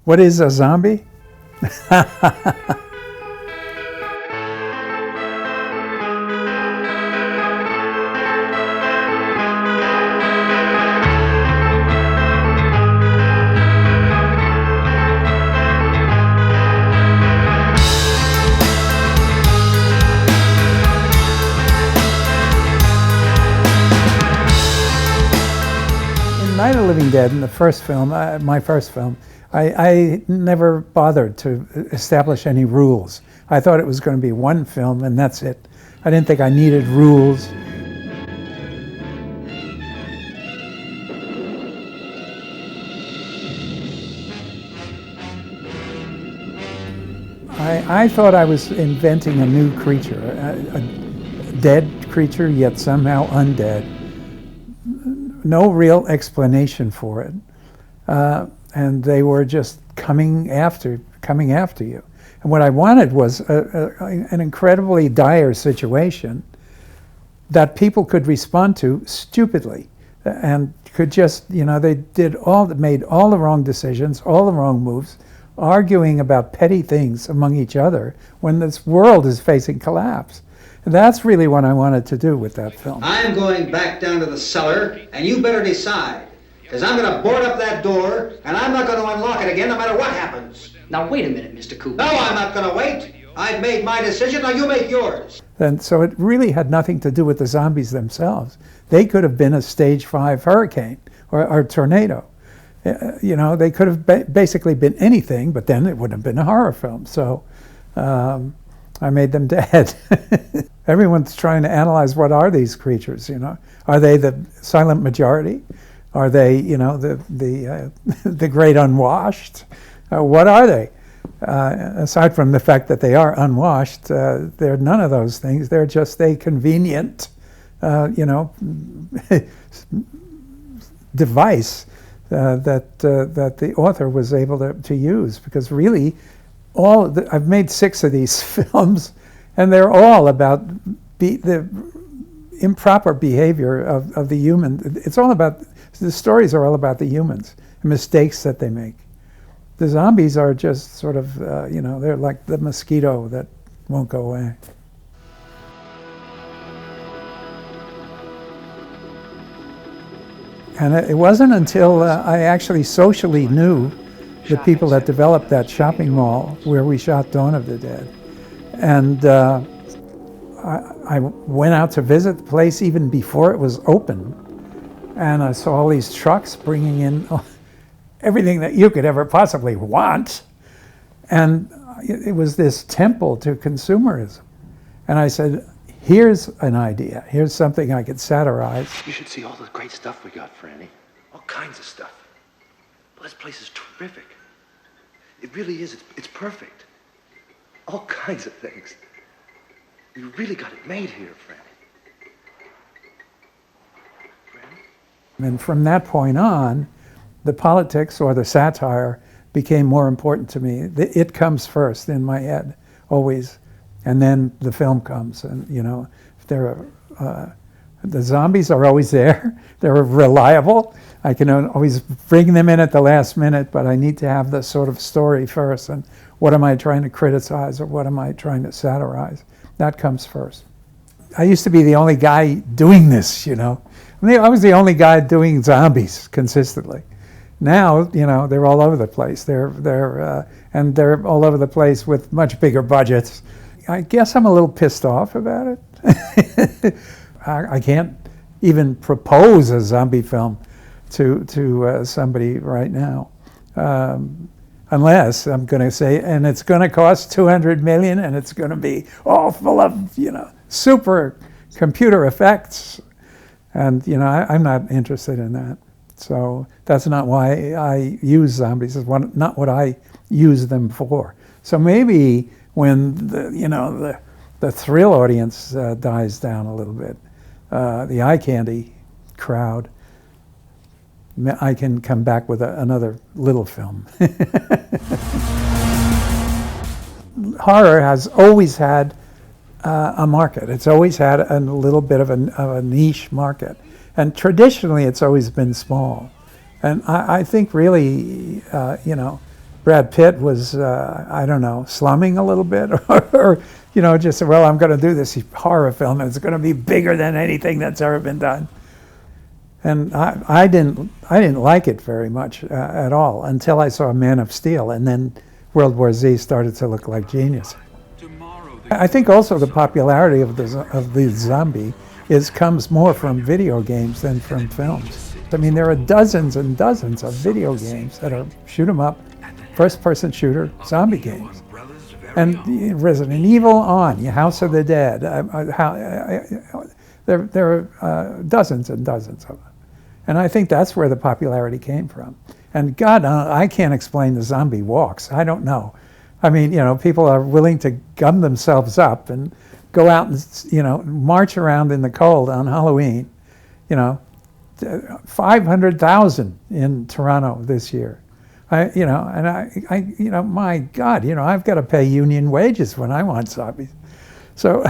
What is a zombie? Night of the Living Dead, in the first film, my first film, I never bothered to establish any rules. I thought it was going to be one film and that's it. I didn't think I needed rules. I thought I was inventing a new creature, a dead creature yet somehow undead. No real explanation for it, and they were just coming after you. And what I wanted was an incredibly dire situation that people could respond to stupidly, and could just, they made all the wrong decisions, all the wrong moves, arguing about petty things among each other when this world is facing collapse. That's really what I wanted to do with that film. I'm going back down to the cellar, and you better decide. Because I'm going to board up that door, and I'm not going to unlock it again no matter what happens. Now, wait a minute, Mr. Cooper. No, I'm not going to wait. I've made my decision, now you make yours. And so it really had nothing to do with the zombies themselves. They could have been a stage 5 hurricane or tornado. They could have basically been anything, but then it wouldn't have been a horror film. So I made them dead. Everyone's trying to analyze, what are these creatures, Are they the silent majority? Are they, the great unwashed? What are they? Aside from the fact that they are unwashed, they're none of those things. They're just a convenient, device that the author was able to use, because really, I've made 6 of these films, and they're all about the improper behavior of the human. It's all about, the stories are all about the humans, the mistakes that they make. The zombies are just sort of, they're like the mosquito that won't go away. And it wasn't until I actually socially knew the people that developed that shopping mall where we shot Dawn of the Dead. And I went out to visit the place even before it was open. And I saw all these trucks bringing in everything that you could ever possibly want. And it was this temple to consumerism. And I said, here's an idea. Here's something I could satirize. You should see all the great stuff we got, Franny. All kinds of stuff. Well, this place is terrific. It really is. It's perfect. All kinds of things. You really got it made here, Franny. Franny? And from that point on, the politics or the satire became more important to me. It comes first in my head, always. And then the film comes. And, the zombies are always there. They're reliable. I can always bring them in at the last minute, but I need to have the sort of story first. And what am I trying to criticize, or what am I trying to satirize? That comes first. I used to be the only guy doing this, I was the only guy doing zombies consistently. Now, they're all over the place. And they're all over the place with much bigger budgets. I guess I'm a little pissed off about it. I can't even propose a zombie film to somebody right now, unless I'm going to say, and it's going to cost $200 million, and it's going to be all full of super computer effects, and I'm not interested in that. So that's not why I use zombies. It's not what I use them for. So maybe when the thrill audience dies down a little bit, the eye candy crowd, I can come back with another little film. Horror has always had a market. It's always had a little bit of a niche market. And traditionally, it's always been small. And I think really, Brad Pitt was, I don't know, slumming a little bit, or just said, well, I'm going to do this horror film, and it's going to be bigger than anything that's ever been done. And I didn't like it very much at all until I saw Man of Steel, and then World War Z started to look like genius. I think also the popularity of the zombie comes more from video games than from films. I mean, there are dozens and dozens of video games that are shoot 'em up, first-person shooter zombie games, and Resident Evil on, House of the Dead. There are dozens and dozens of them. And I think that's where the popularity came from. And God, I can't explain the zombie walks. I don't know. I mean, people are willing to gum themselves up and go out and, march around in the cold on Halloween. 500,000 in Toronto this year. My God, I've got to pay union wages when I want zombies. So